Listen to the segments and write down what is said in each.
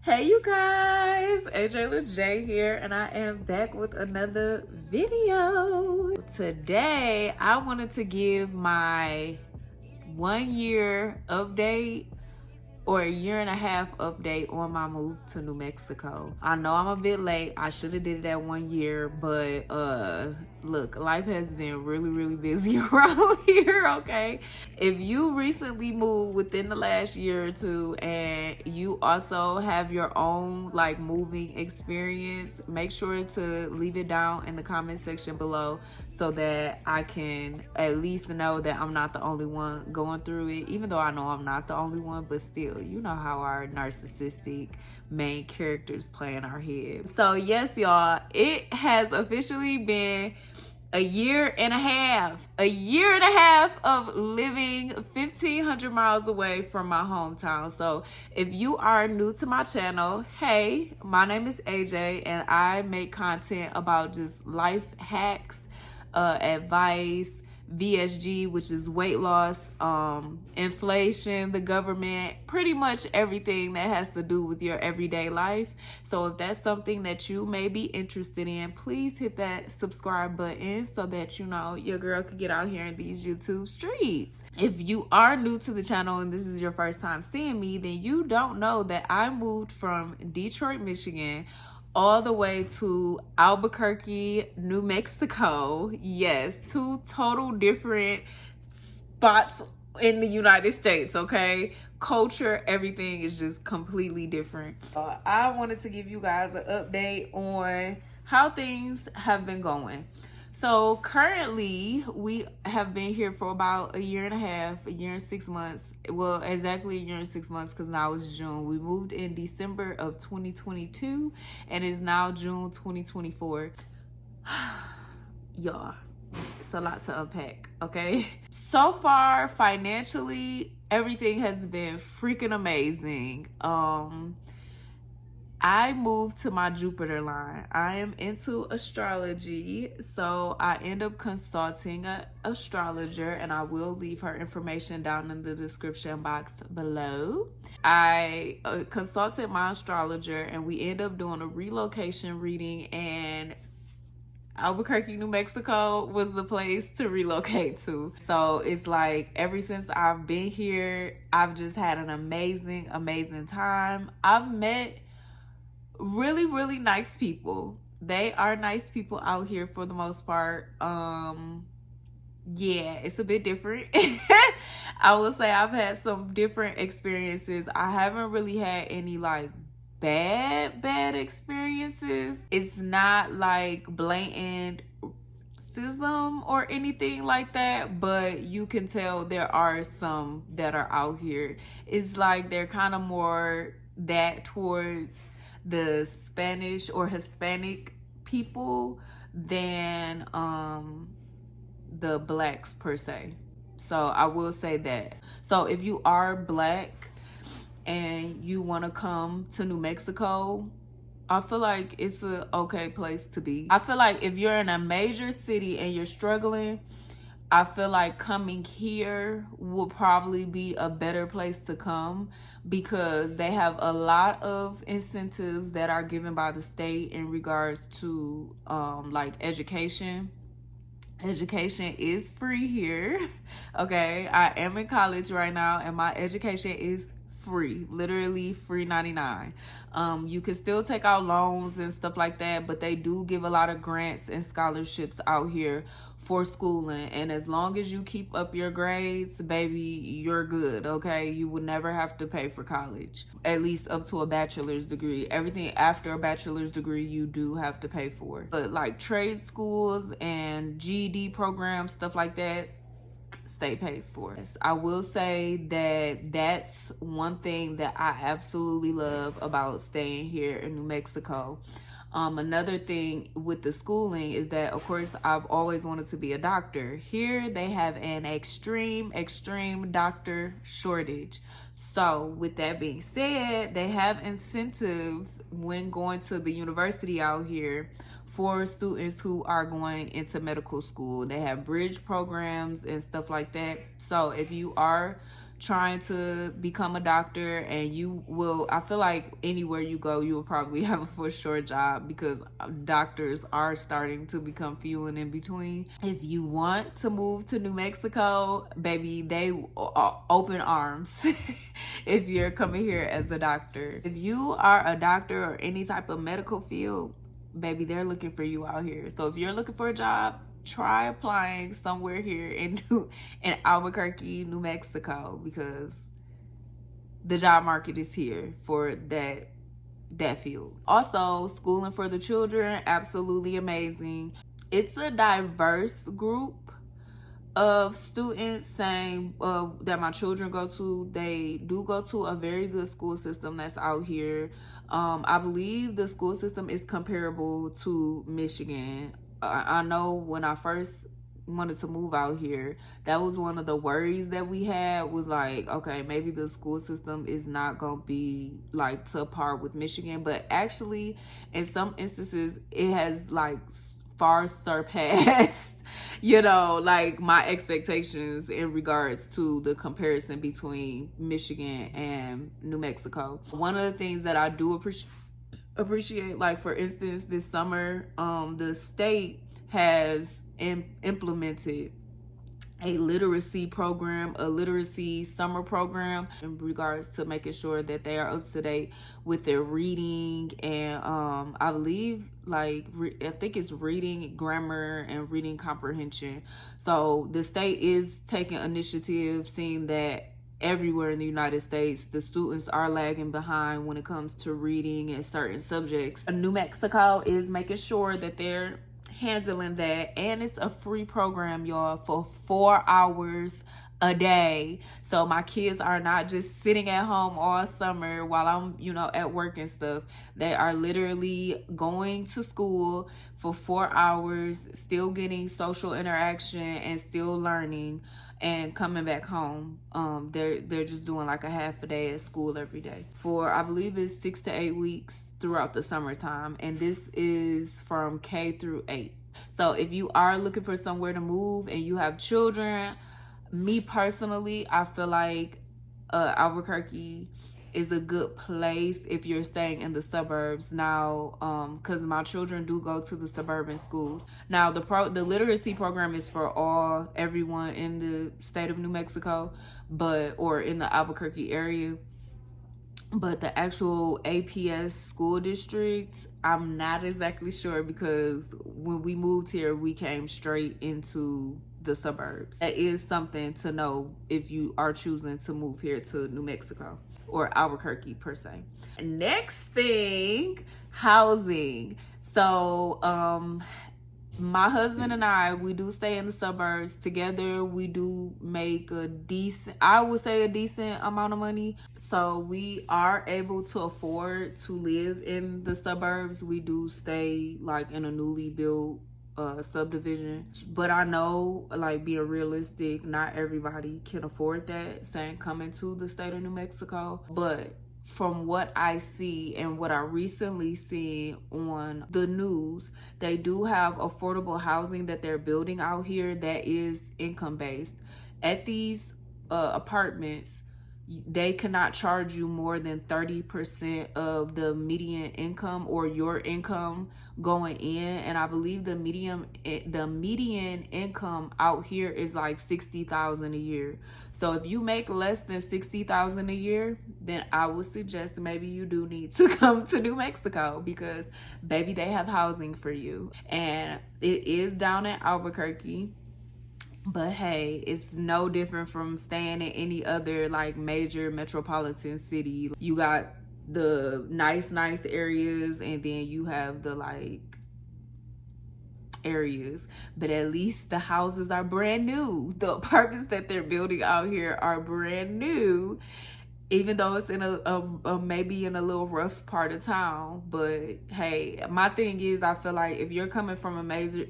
Hey you guys, AJ LeJ here, and I am back with another video. Today I wanted to give my 1 year update or a year and a half update on my move to New Mexico. I know I'm a bit late. I should have did it at 1 year, but look, life has been really busy around here, okay? If you recently moved within the last year or two and you also have your own like moving experience, make sure to leave it down in the comment section below so that I can at least know that I'm not the only one going through it, even though I know I'm not the only one, but still, you know how our narcissistic main characters play in our heads. So yes, y'all, it has officially been a year and a half of living 1,500 miles away from my hometown. So if you are new to my channel, hey, my name is AJ and I make content about just life hacks, advice, VSG, which is weight loss, inflation, the government, pretty much everything that has to do with your everyday life. So if that's something that you may be interested in, please hit that subscribe button so that you know your girl could get out here in these YouTube streets. If you are new to the channel and this is your first time seeing me, then you don't know that I moved from Detroit, Michigan all the way to Albuquerque, New Mexico. Yes, two total different spots in the United States, okay? Culture, everything is just completely different. I wanted to give you guys an update on how things have been going. So currently we have been here for about a year and a half, a year and 6 months. Well, exactly a year and 6 months because now it's June. We moved in December of 2022 and it is now June 2024. Y'all, it's a lot to unpack, okay? So far, financially, everything has been freaking amazing. I moved to my Jupiter line. I am into astrology, so I end up consulting an astrologer, and I will leave her information down in the description box below. I consulted my astrologer, and we end up doing a relocation reading, and Albuquerque, New Mexico was the place to relocate to. So it's like ever since I've been here, I've just had an amazing time. I've met really nice people. They are nice people out here for the most part. Yeah, it's a bit different. I will say I've had some different experiences. I haven't really had any like bad experiences. It's not like blatant racism or anything like that, but you can tell there are some that are out here. It's like they're kind of more that towards the Spanish or Hispanic people than the blacks per se. So I will say that. So if you are black and you want to come to New Mexico, I feel like it's a okay place to be. I feel like if you're in a major city and you're struggling, I feel like coming here will probably be a better place to come because they have a lot of incentives that are given by the state in regards to like education. Education is free here. Okay, I am in college right now and my education is free, literally free 99. You can still take out loans and stuff like that, but they do give a lot of grants and scholarships out here for schooling, and as long as you keep up your grades, baby, you're good. Okay, you would never have to pay for college, at least up to a bachelor's degree. Everything after a bachelor's degree you do have to pay for, but like trade schools and GED programs, stuff like that, state pays for. I will say that that's one thing that I absolutely love about staying here in New Mexico. Another thing with the schooling is that, of course, I've always wanted to be a doctor. Here they have an extreme doctor shortage. So with that being said, they have incentives when going to the university out here for students who are going into medical school. They have bridge programs and stuff like that. So if you are trying to become a doctor, and you will, I feel like anywhere you go, you will probably have a for sure job, because doctors are starting to become few and in between. If you want to move to New Mexico, baby, they are open arms if you're coming here as a doctor. If you are a doctor or any type of medical field, baby, they're looking for you out here. So if you're looking for a job, try applying somewhere here in Albuquerque, New Mexico, because the job market is here for that field. Also, schooling for the children, absolutely amazing. It's a diverse group of students, saying that my children go to. They do go to a very good school system that's out here. I believe the school system is comparable to Michigan. I know when I first wanted to move out here, that was one of the worries that we had, was like, okay, maybe the school system is not gonna be like to par with Michigan, but actually in some instances it has like far surpassed like my expectations in regards to the comparison between Michigan and New Mexico. One of the things that I do appreciate, like for instance, this summer, the state has implemented a literacy program, a literacy summer program, in regards to making sure that they are up to date with their reading and I believe I think it's reading, grammar, and reading comprehension. So the state is taking initiative, seeing that everywhere in the United States, the students are lagging behind when it comes to reading and certain subjects. New Mexico is making sure that they're handling that, and it's a free program, y'all, for 4 hours a day. So my kids are not just sitting at home all summer while I'm at work and stuff. They are literally going to school for 4 hours, still getting social interaction and still learning, and coming back home. They're just doing like a half a day at school every day for, I believe it's 6 to 8 weeks throughout the summertime, and this is from K through 8. So if you are looking for somewhere to move and you have children, me personally, I feel like Albuquerque is a good place if you're staying in the suburbs. Now, because my children do go to the suburban schools. Now, the literacy program is for everyone in the state of New Mexico, or in the Albuquerque area. But the actual APS school district, I'm not exactly sure, because when we moved here, we came straight into the suburbs. That is something to know if you are choosing to move here to New Mexico or Albuquerque per se. Next thing, housing. So my husband and I, we do stay in the suburbs together. We do make a decent amount of money. So we are able to afford to live in the suburbs. We do stay like in a newly built subdivision. But I know, like, being realistic, not everybody can afford that, saying coming to the state of New Mexico. But from what I see and what I recently seen on the news, they do have affordable housing that they're building out here that is income based. At these apartments, they cannot charge you more than 30% of the median income or your income going in. And I believe the median income out here is like $60,000 a year. So if you make less than $60,000 a year, then I would suggest maybe you do need to come to New Mexico, because baby, they have housing for you. And it is down in Albuquerque. But hey, it's no different from staying in any other like major metropolitan city. You got the nice areas, and then you have the like areas, but at least the houses are brand new. The apartments that they're building out here are brand new, even though it's in a maybe in a little rough part of town. But hey, my thing is, I feel like if you're coming from a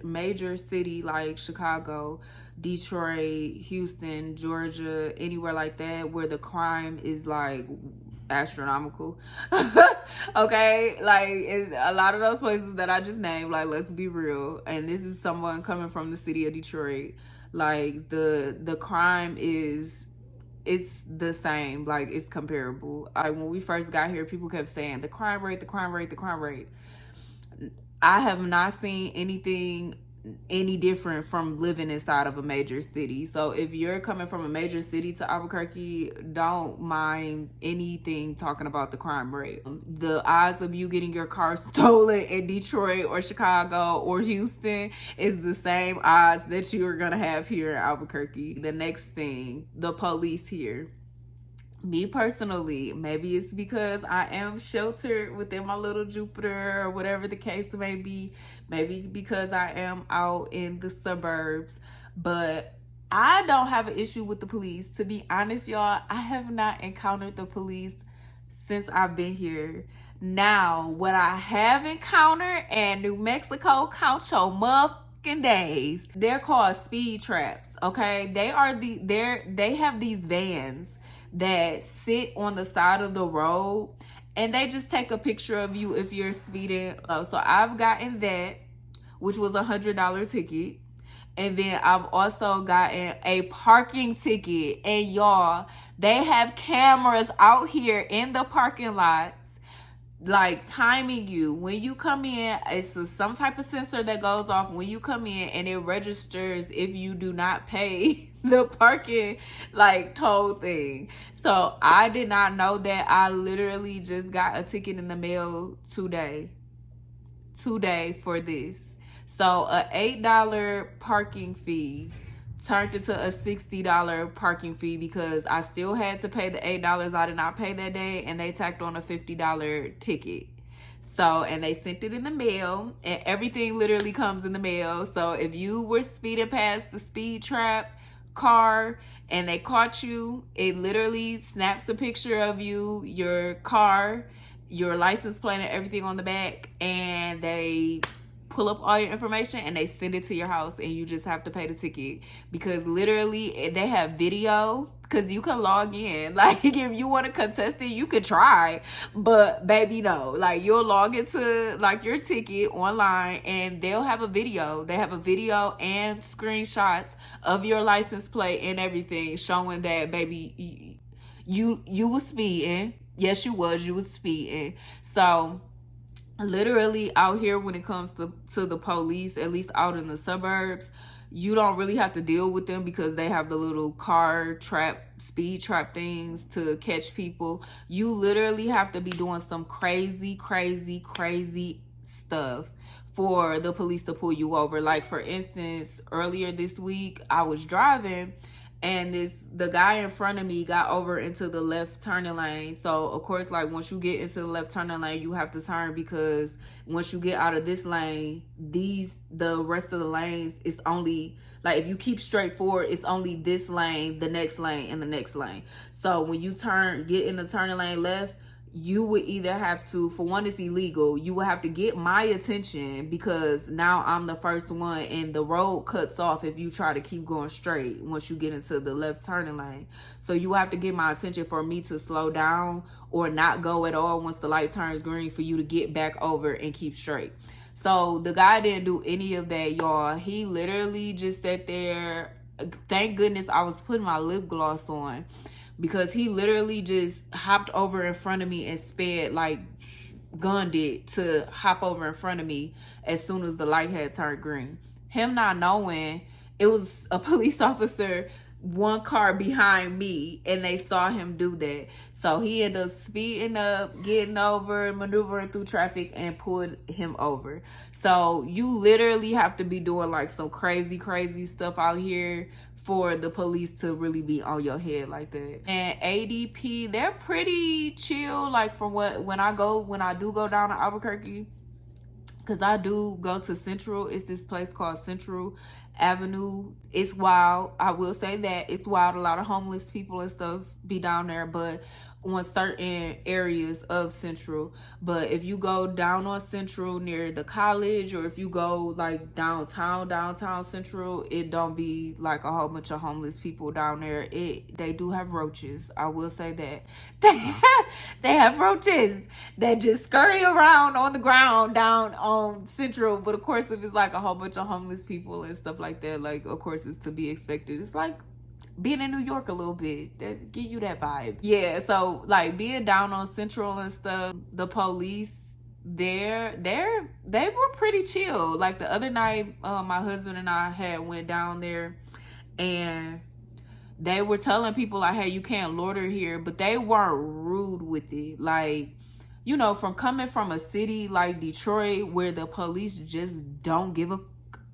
major city like Chicago, Detroit, Houston, Georgia, anywhere like that, where the crime is like astronomical, okay, like a lot of those places that I just named, like, let's be real, and this is someone coming from the city of Detroit, like the crime is it's the same. Like, it's comparable. Like, when we first got here, people kept saying the crime rate, the crime rate, the crime rate. I have not seen anything any different from living inside of a major city. So if you're coming from a major city to Albuquerque, don't mind anything talking about the crime rate. The odds of you getting your car stolen in Detroit or Chicago or Houston is the same odds that you are gonna have here in Albuquerque. The next thing, the police here. Me personally, maybe it's because I am sheltered within my little Jupiter or whatever the case may be. Maybe because I am out in the suburbs. But I don't have an issue with the police. To be honest, y'all, I have not encountered the police since I've been here. Now, what I have encountered, and New Mexico, count your motherfucking days. They're called speed traps, okay? They have these vans that sit on the side of the road, and they just take a picture of you if you're speeding. So I've gotten that, which was $100 ticket. And then I've also gotten a parking ticket. And y'all, they have cameras out here in the parking lots, like timing you when you come in. It's some type of sensor that goes off when you come in, and it registers if you do not pay the parking like toll thing. So I did not know that. I literally just got a ticket in the mail today for this. So a $8 parking fee turned into a $60 parking fee because I still had to pay the $8 I did not pay that day, and they tacked on a $50 ticket. So, and they sent it in the mail, and everything literally comes in the mail. So if you were speeding past the speed trap car and they caught you, it literally snaps a picture of you, your car, your license plate, and everything on the back, and they pull up all your information and they send it to your house, and you just have to pay the ticket. Because literally they have video, because you can log in. Like, if you want to contest it, you could try, but baby, no. Like, you'll log into like your ticket online, and they'll have a video. They have a video and screenshots of your license plate and everything, showing that, baby, you was speeding. Yes, you was speeding. So literally out here, when it comes to the police, at least out in the suburbs, you don't really have to deal with them because they have the little car trap, speed trap things to catch people. You literally have to be doing some crazy stuff for the police to pull you over. Like, for instance, earlier this week, I was driving, and the guy in front of me got over into the left turning lane. So of course, like, once you get into the left turning lane, you have to turn, because once you get out of this lane, the rest of the lanes is only, like, if you keep straight forward, it's only this lane, the next lane, and the next lane. So when you get in the turning lane left, you would either have to, for one, it's illegal. You would have to get my attention, because now I'm the first one, and the road cuts off if you try to keep going straight once you get into the left turning lane. So you have to get my attention for me to slow down or not go at all once the light turns green, for you to get back over and keep straight. So the guy didn't do any of that, y'all. He literally just sat there. Thank goodness I was putting my lip gloss on, because he literally just hopped over in front of me and sped, like, gunned it to hop over in front of me as soon as the light had turned green. Him not knowing it was a police officer one car behind me, and they saw him do that. So he ended up speeding up, getting over, maneuvering through traffic, and pulled him over. So you literally have to be doing like some crazy stuff out here for the police to really be on your head like that. And ADP, they're pretty chill. Like, from when I do go down to Albuquerque, because I do go to Central. It's this place called Central Avenue. It's wild. I will say that it's wild. A lot of homeless people and stuff be down there, but on certain areas of Central. But if you go down on Central near the college, or if you go like downtown Central, it don't be like a whole bunch of homeless people down there. They do have roaches. I will say that. They have roaches that just scurry around on the ground down on Central. But of course, if it's like a whole bunch of homeless people and stuff like that, like, of course it's to be expected. It's like being in New York a little bit. That's give you that vibe. Yeah, so like being down on Central and stuff, the police they were pretty chill. Like the other night, my husband and I had went down there, and they were telling people like, hey, you can't loiter here, but they weren't rude with it. Like, you know, from coming from a city like Detroit where the police just don't give a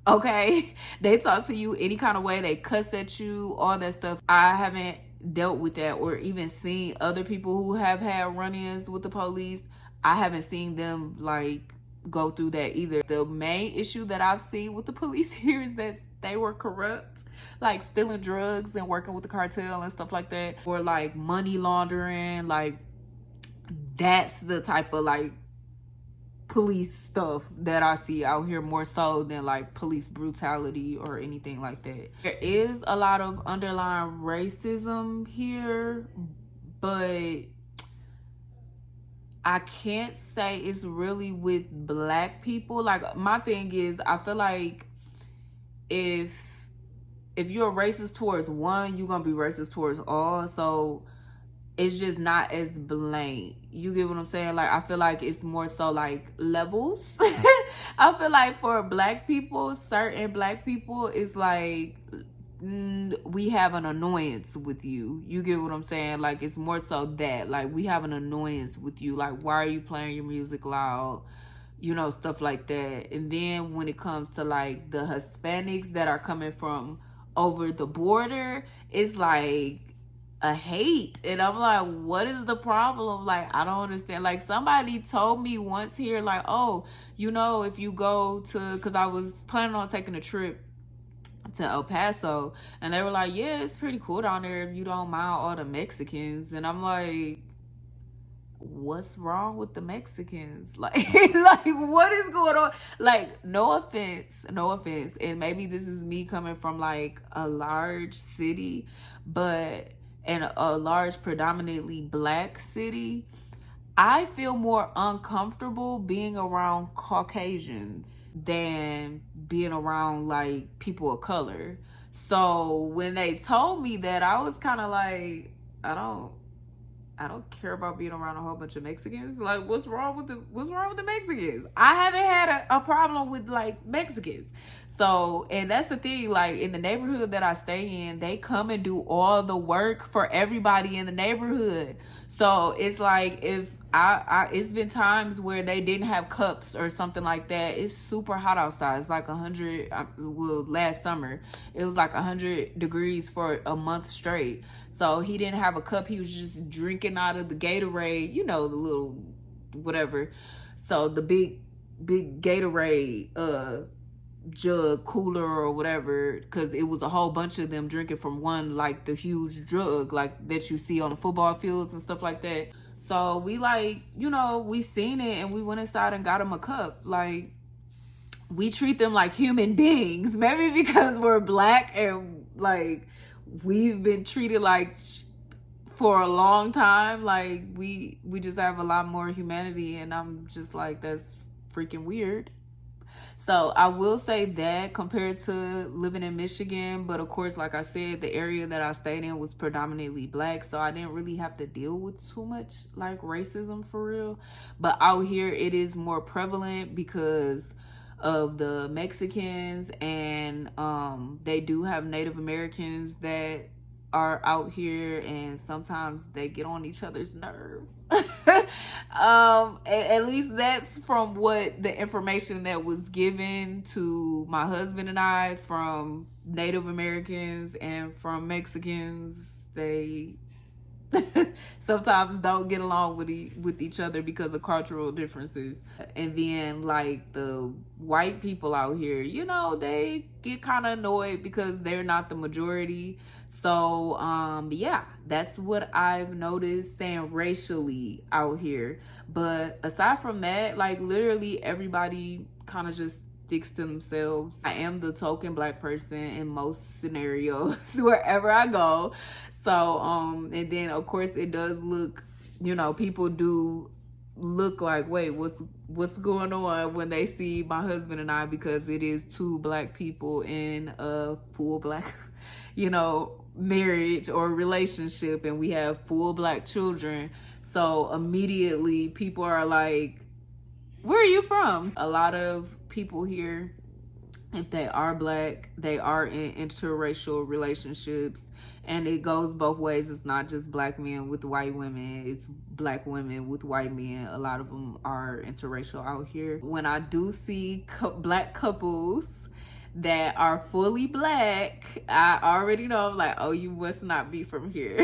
okay, they talk to you any kind of way, they cuss at you, all that stuff. I haven't dealt with that or even seen other people who have had run-ins with the police. I haven't seen them like go through that either. The main issue that I've seen with the police here is that they were corrupt, like stealing drugs and working with the cartel and stuff like that, or like money laundering. Like that's the type of like police stuff that I see out here, more so than like police brutality or anything like that. There is a lot of underlying racism here, but I can't say it's really with Black people. Like my thing is, I feel like if you're racist towards one, you're gonna be racist towards all. So it's just not as blatant. You get what I'm saying? Like I feel like it's more so like levels. I feel like for Black people, certain Black people, it's like we have an annoyance with you. You get what I'm saying? Like it's more so that like we have an annoyance with you. Like why are you playing your music loud? You know, stuff like that. And then when it comes to like the Hispanics that are coming from over the border, it's like a hate. And I'm like, what is the problem? Like I don't understand. Like somebody told me once here, like, oh, you know, if you go to, because I was planning on taking a trip to El Paso, and they were like, yeah, it's pretty cool down there if you don't mind all the Mexicans. And I'm like, what's wrong with the Mexicans? Like like what is going on? Like no offense, and maybe this is me coming from like a large city, but in a large predominantly Black city, I feel more uncomfortable being around Caucasians than being around like people of color. So when they told me that, I was kind of like, I don't care about being around a whole bunch of Mexicans. Like, what's wrong with the Mexicans? I haven't had a problem with like Mexicans. So, and that's the thing, like in the neighborhood that I stay in, they come and do all the work for everybody in the neighborhood. So it's like if it's been times where they didn't have cups or something like that. It's super hot outside. It's like 100, well, last summer, it was like 100 degrees for a month straight. So he didn't have a cup. He was just drinking out of the Gatorade, you know, the little whatever. So the big Gatorade jug cooler or whatever, because it was a whole bunch of them drinking from one, like the huge jug like that you see on the football fields and stuff like that. So we like, you know, we seen it and we went inside and got him a cup. Like we treat them like human beings, maybe because we're Black and like we've been treated like for a long time. Like we just have a lot more humanity, and I'm just like, that's freaking weird. So I will say that compared to living in Michigan, but of course, like I said, the area that I stayed in was predominantly Black, so I didn't really have to deal with too much like racism for real. But out here it is more prevalent because of the Mexicans, and they do have Native Americans that are out here, and sometimes they get on each other's nerve. At least that's from what the information that was given to my husband and I from Native Americans and from Mexicans. They sometimes don't get along with each other because of cultural differences. And then like the white people out here, you know, they get kind of annoyed because they're not the majority. So yeah, that's what I've noticed saying racially out here. But aside from that, like literally everybody kind of just sticks to themselves. I am the token Black person in most scenarios wherever I go. So and then of course it does look, you know, people do look like, wait, what's going on when they see my husband and I, because it is two Black people in a full Black, you know, marriage or relationship and we have full Black children. So immediately people are like, where are you from? A lot of people here, if they are Black, they are in interracial relationships, and it goes both ways. It's not just Black men with white women, it's Black women with white men. A lot of them are interracial out here. When I do see Black couples that are fully Black, I already know, like, oh, you must not be from here.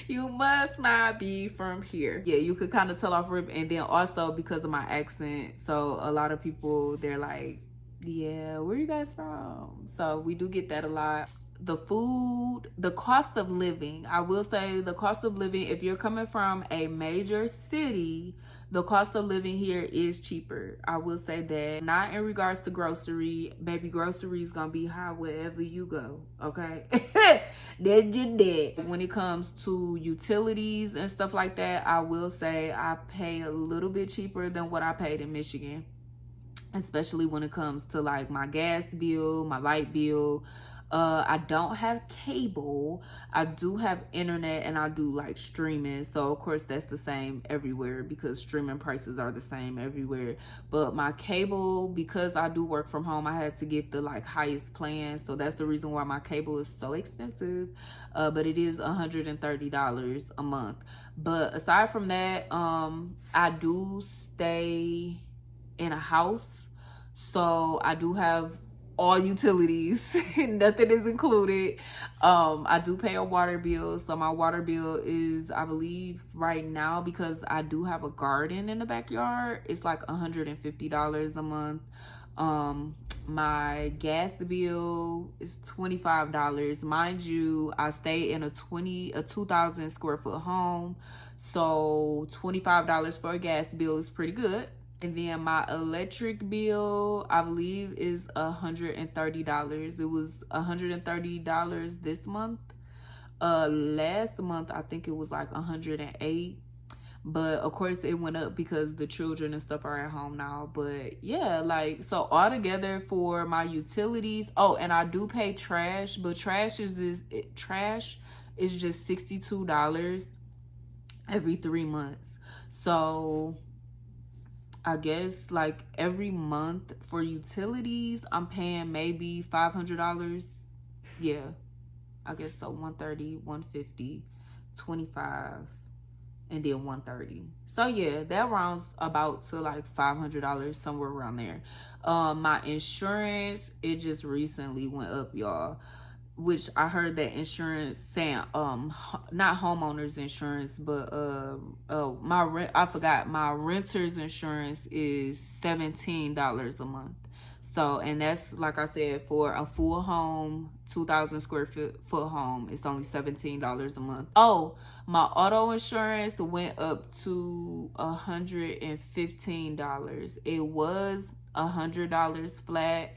You must not be from here. Yeah, you could kind of tell off rip. And then also because of my accent, so a lot of people, they're like, yeah, where are you guys from? So we do get that a lot. The food, the cost of living, I will say the cost of living, if you're coming from a major city, the cost of living here is cheaper. I will say that. Not in regards to grocery. Baby, groceries gonna be high wherever you go, okay? That's just that. When it comes to utilities and stuff like that, I will say I pay a little bit cheaper than what I paid in Michigan. Especially when it comes to like my gas bill, my light bill. I don't have cable. I do have internet and I do like streaming. So of course that's the same everywhere because streaming prices are the same everywhere. But my cable, because I do work from home, I had to get the like highest plan. So that's the reason why my cable is so expensive. But it is $130 a month. But aside from that, I do stay in a house. So I do have all utilities. Nothing is included. I do pay a water bill. So my water bill is, I believe right now, because I do have a garden in the backyard, it's like $150 a month. My gas bill is $25. Mind you, I stay in a 2,000 square foot home. So $25 for a gas bill is pretty good. And then my electric bill, I believe, is $130. It was $130 this month. Last month, I think it was like $108. But of course, it went up because the children and stuff are at home now. But yeah, like, so altogether for my utilities. Oh, and I do pay trash, but trash is just $62 every 3 months. So I guess like every month for utilities, I'm paying maybe $500. Yeah, I guess so. 130, 150, 25, and then 130. So yeah, that rounds about to like $500, somewhere around there. My insurance, it just recently went up, y'all. Which I heard that insurance saying, not homeowners insurance, but I forgot, my renter's insurance is $17 a month. So, and that's, like I said, for a full home, 2,000 square foot home, it's only $17 a month. Oh, my auto insurance went up to $115. It was $100 flat.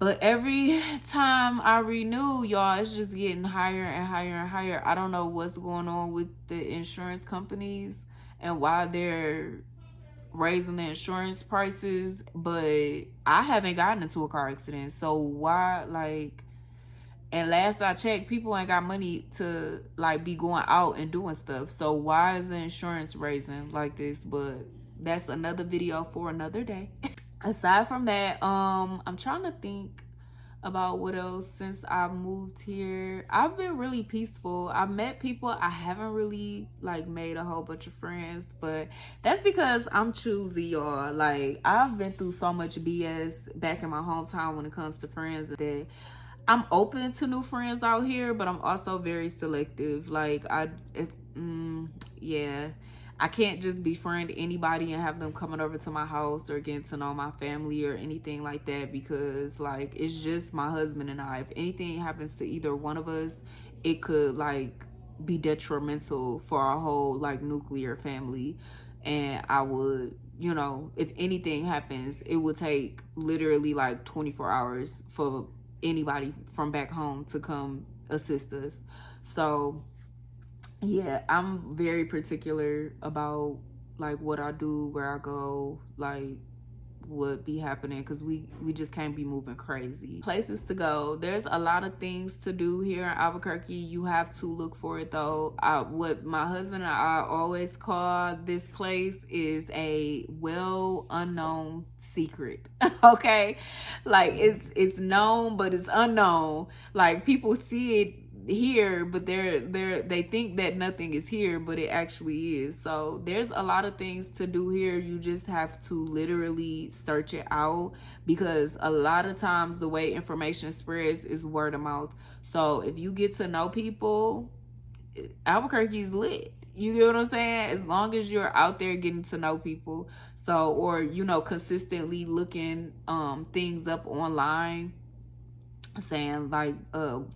But every time I renew, y'all, it's just getting higher and higher and higher. I don't know what's going on with the insurance companies and why they're raising the insurance prices, but I haven't gotten into a car accident. So why, like, and last I checked, people ain't got money to like be going out and doing stuff. So why is the insurance raising like this? But that's another video for another day. Aside from that, I'm trying to think about what else since I moved here. I've been really peaceful. I've met people. I haven't really like made a whole bunch of friends, but that's because I'm choosy, y'all. Like, I've been through so much BS back in my hometown when it comes to friends that I'm open to new friends out here, but I'm also very selective. Like, yeah. I can't just befriend anybody and have them coming over to my house or getting to know my family or anything like that, because like it's just my husband and I. If anything happens to either one of us, it could like be detrimental for our whole like nuclear family. And I would, you know, if anything happens, it would take literally like 24 hours for anybody from back home to come assist us. So yeah, I'm very particular about like what I do, where I go, like would be happening, because we just can't be moving crazy. Places to go, there's a lot of things to do here in Albuquerque. You have to look for it though. What my husband and I always call this place is a well unknown secret. Okay, like it's known but it's unknown. Like people see it here, but they think that nothing is here, but it actually is. So there's a lot of things to do here. You just have to literally search it out, because a lot of times the way information spreads is word of mouth. So if you get to know people, Albuquerque's lit. You get what I'm saying? As long as you're out there getting to know people. So, or consistently looking things up online, saying like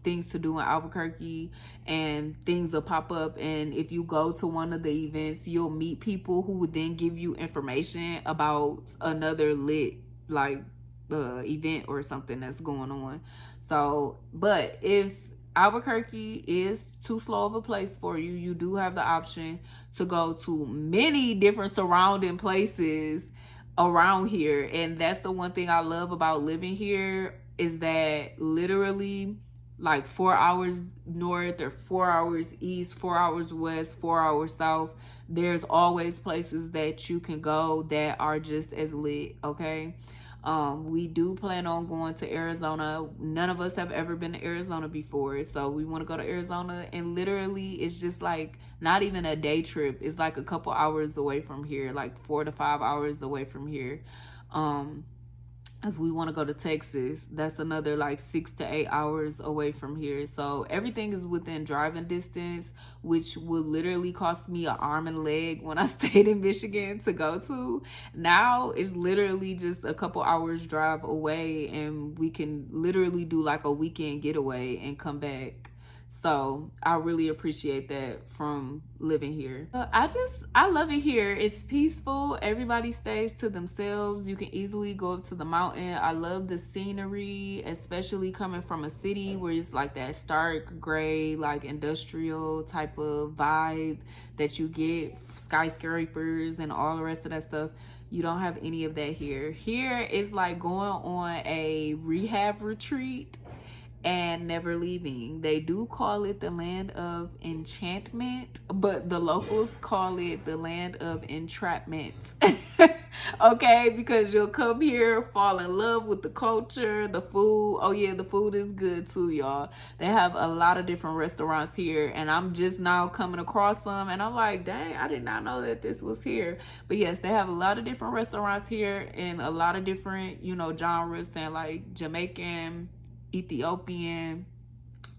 things to do in Albuquerque, and things will pop up, and if you go to one of the events, you'll meet people who would then give you information about another lit like event or something that's going on. So, but if Albuquerque is too slow of a place for you, you do have the option to go to many different surrounding places around here. And that's the one thing I love about living here, is that literally like 4 hours north or 4 hours east, 4 hours west, 4 hours south, there's always places that you can go that are just as lit. Okay. We do plan on going to Arizona. None of us have ever been to Arizona before, so we want to go to Arizona, and literally it's just like not even a day trip. It's like a couple hours away from here, like 4 to 5 hours away from here. If we want to go to Texas, that's another like 6 to 8 hours away from here. So everything is within driving distance, which would literally cost me an arm and a leg when I stayed in Michigan to go to. Now it's literally just a couple hours drive away, and we can literally do like a weekend getaway and come back. So I really appreciate that from living here. I love it here. It's peaceful. Everybody stays to themselves. You can easily go up to the mountain. I love the scenery, especially coming from a city where it's like that stark gray, like industrial type of vibe that you get, skyscrapers and all the rest of that stuff. You don't have any of that here. Here is like going on a rehab retreat and never leaving. They do call it the land of enchantment, but the locals call it the land of entrapment. Okay, because you'll come here, fall in love with the culture, the food. Oh yeah, the food is good too, y'all. They have a lot of different restaurants here, and I'm just now coming across them, and I'm like, dang, I did not know that this was here. But yes, they have a lot of different restaurants here, and a lot of different, genres, and like Jamaican, Ethiopian,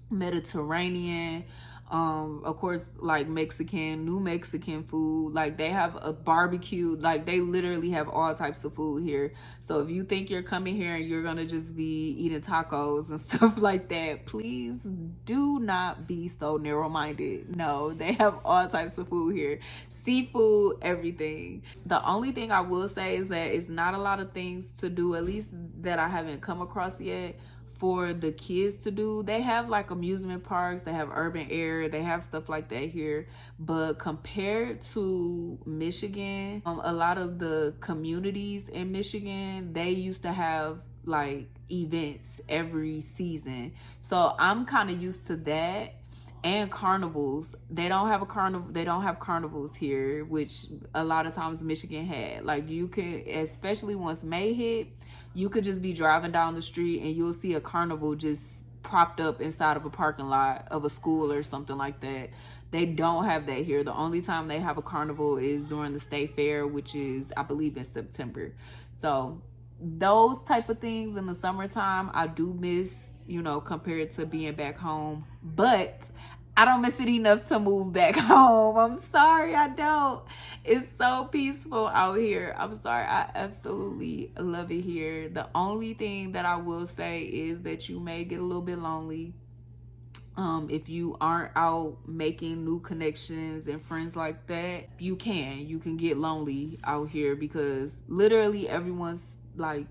Mediterranean, of course, like Mexican, New Mexican food. Like they have a barbecue, like they literally have all types of food here. So if you think you're coming here and you're gonna just be eating tacos and stuff like that, please do not be so narrow-minded. No, they have all types of food here. Seafood, everything. The only thing I will say is that it's not a lot of things to do, at least that I haven't come across yet, for the kids to do. They have like amusement parks, they have urban air, they have stuff like that here. But compared to Michigan, a lot of the communities in Michigan, they used to have like events every season. So I'm kind of used to that. And carnivals. They don't have carnivals here, which a lot of times Michigan had. Like you can, especially once May hit, you could just be driving down the street and you'll see a carnival just propped up inside of a parking lot of a school or something like that. They don't have that here. The only time they have a carnival is during the state fair, which is, I believe, in September. So those type of things in the summertime, I do miss, compared to being back home. But I don't miss it enough to move back home. I'm sorry, I don't. It's so peaceful out here. I'm sorry, I absolutely love it here. The only thing that I will say is that you may get a little bit lonely. If you aren't out making new connections and friends like that, you can get lonely out here, because literally everyone's like,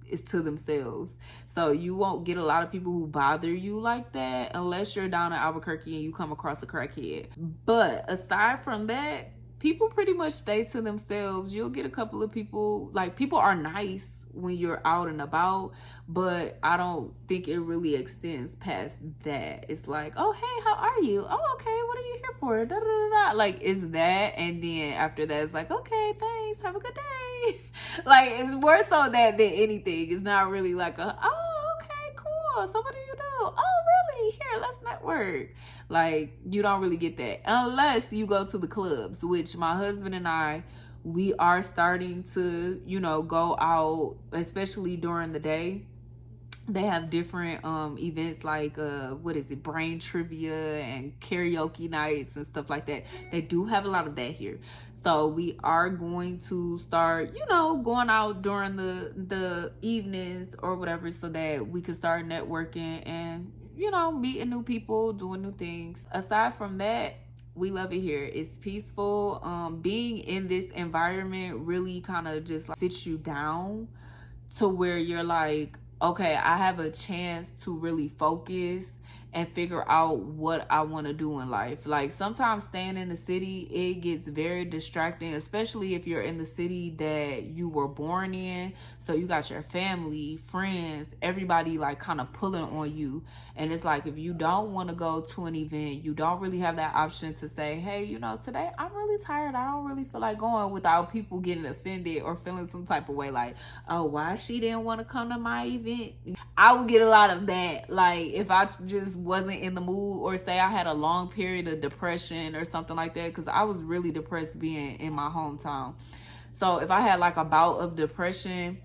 is to themselves. So you won't get a lot of people who bother you like that unless you're down in Albuquerque and you come across a crackhead. But aside from that, people pretty much stay to themselves. You'll get a couple of people, like, people are nice when you're out and about, but I don't think it really extends past that. It's like, oh, hey, how are you? Oh, okay, what are you here for? Da, da, da, da. Like, it's that, and then after that, it's like, okay, thanks, have a good day. Like, it's more so that than anything. It's not really like oh, okay, cool, so what do you do? Oh, really? Here, let's network. Like, you don't really get that unless you go to the clubs, which my husband and I, we are starting to, you know, go out, especially during the day. They have different events like what is it, brain trivia and karaoke nights and stuff like that. They do have a lot of that here. So we are going to start, you know, going out during the evenings or whatever, so that we can start networking and, you know, meeting new people, doing new things. Aside from that, we love it here. It's peaceful. Being in this environment really kind of just like sits you down to where you're like, okay, I have a chance to really focus and figure out what I want to do in life. Like, sometimes staying in the city, it gets very distracting, especially if you're in the city that you were born in. So you got your family, friends, everybody like kind of pulling on you. And it's like, if you don't want to go to an event, you don't really have that option to say, hey, you know, today I'm really tired, I don't really feel like going, without people getting offended or feeling some type of way like, oh, why she didn't want to come to my event. I would get a lot of that. Like, if I just wasn't in the mood, or say I had a long period of depression or something like that, because I was really depressed being in my hometown. So if I had like a bout of depression,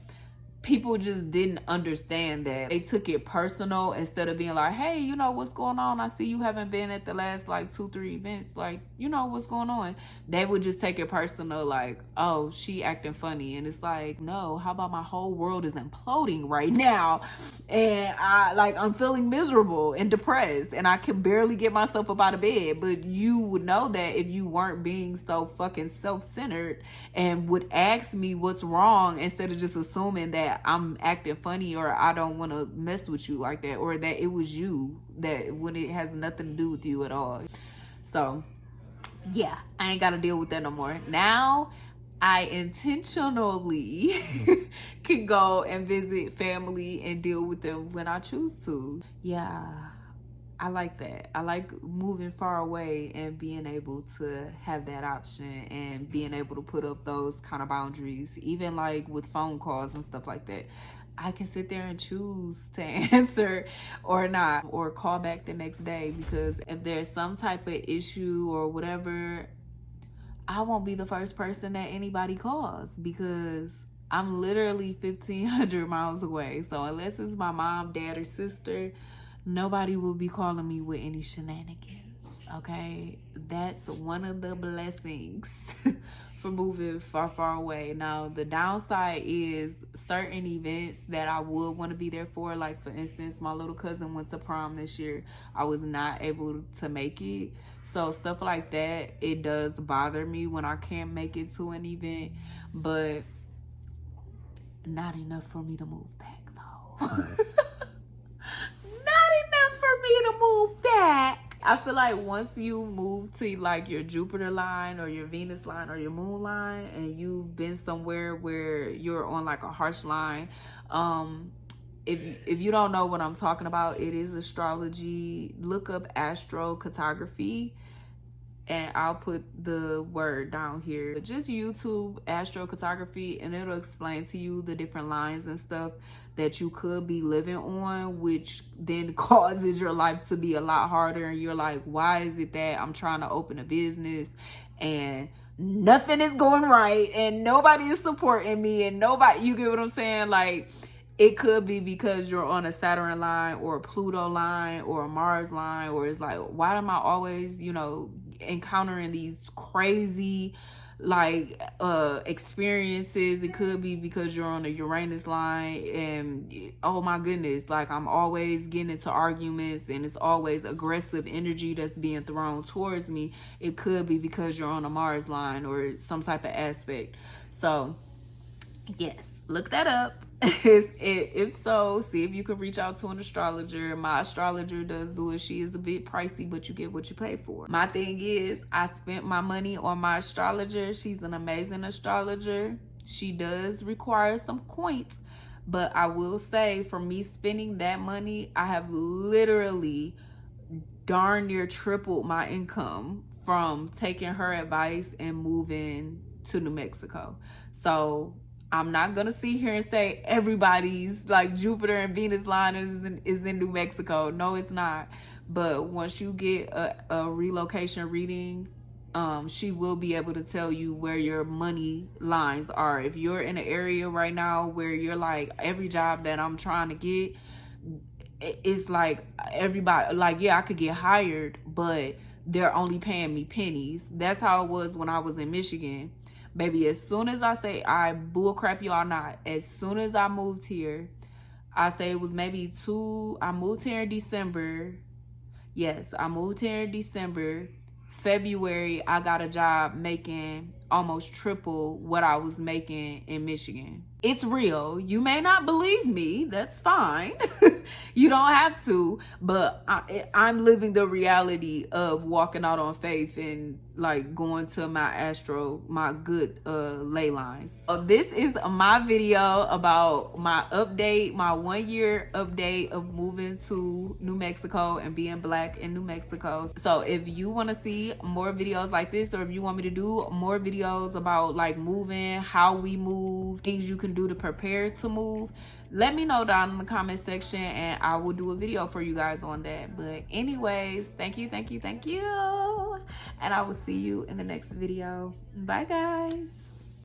people just didn't understand that. They took it personal instead of being like, hey, you know, what's going on? I see you haven't been at the last like 2-3 events. Like, you know, what's going on? They would just take it personal, like, oh, she acting funny. And it's like, no, how about my whole world is imploding right now? And I'm feeling miserable and depressed, and I can barely get myself up out of bed. But you would know that if you weren't being so fucking self-centered and would ask me what's wrong, instead of just assuming that I'm acting funny or I don't want to mess with you like that, or that it was you, that when it has nothing to do with you at all. So yeah, I ain't got to deal with that no more. Now I intentionally can go and visit family and deal with them when I choose to. Yeah, I like that. I like moving far away and being able to have that option and being able to put up those kind of boundaries, even like with phone calls and stuff like that. I can sit there and choose to answer or not, or call back the next day, because if there's some type of issue or whatever, I won't be the first person that anybody calls, because I'm literally 1,500 miles away. So unless it's my mom, dad, or sister, nobody will be calling me with any shenanigans, okay? That's one of the blessings for moving far, far away. Now, the downside is certain events that I would want to be there for. Like, for instance, my little cousin went to prom this year. I was not able to make it. So stuff like that, it does bother me when I can't make it to an event, but not enough for me to move back, though. Not enough for me to move back. I feel like once you move to like your Jupiter line or your Venus line or your moon line, and you've been somewhere where you're on like a harsh line, if you don't know what I'm talking about, it is astrology. Look up astrocartography, and I'll put the word down here. Just YouTube astrocartography, and it'll explain to you the different lines and stuff that you could be living on, which then causes your life to be a lot harder. And you're like, why is it that I'm trying to open a business and nothing is going right and nobody is supporting me and nobody, you get what I'm saying? Like, it could be because you're on a Saturn line or a Pluto line or a Mars line, or it's like, why am I always, you know, encountering these crazy like experiences? It could be because you're on a Uranus line, and oh my goodness, like I'm always getting into arguments and it's always aggressive energy that's being thrown towards me. It could be because you're on a Mars line or some type of aspect. So yes, look that up. If so, see if you can reach out to an astrologer. My astrologer does do it. She is a bit pricey, but you get what you pay for. My thing is, I spent my money on my astrologer. She's an amazing astrologer. She does require some points, but I will say, for me spending that money, I have literally darn near tripled my income from taking her advice and moving to New Mexico. So I'm not gonna sit here and say everybody's like Jupiter and Venus line is in New Mexico. No, it's not. But once you get a relocation reading, she will be able to tell you where your money lines are. If you're in an area right now where you're like, every job that I'm trying to get, it's like everybody, like, yeah, I could get hired, but they're only paying me pennies. That's how it was when I was in Michigan. Baby, as soon as I say, I bull crap y'all not, as soon as I moved here, I say it was maybe I moved here in December. Yes, I moved here in December. February, I got a job making almost triple what I was making in Michigan. It's real. You may not believe me. That's fine. You don't have to. But I'm living the reality of walking out on faith and like going to my good ley lines. So this is my video about my update, my 1 year update of moving to New Mexico and being Black in New Mexico. So if you want to see more videos like this, or if you want me to do more videos about like moving, how we move, things you can do to prepare to move, let me know down in the comment section and I will do a video for you guys on that. But anyways, thank you, and I will see you in the next video. Bye guys.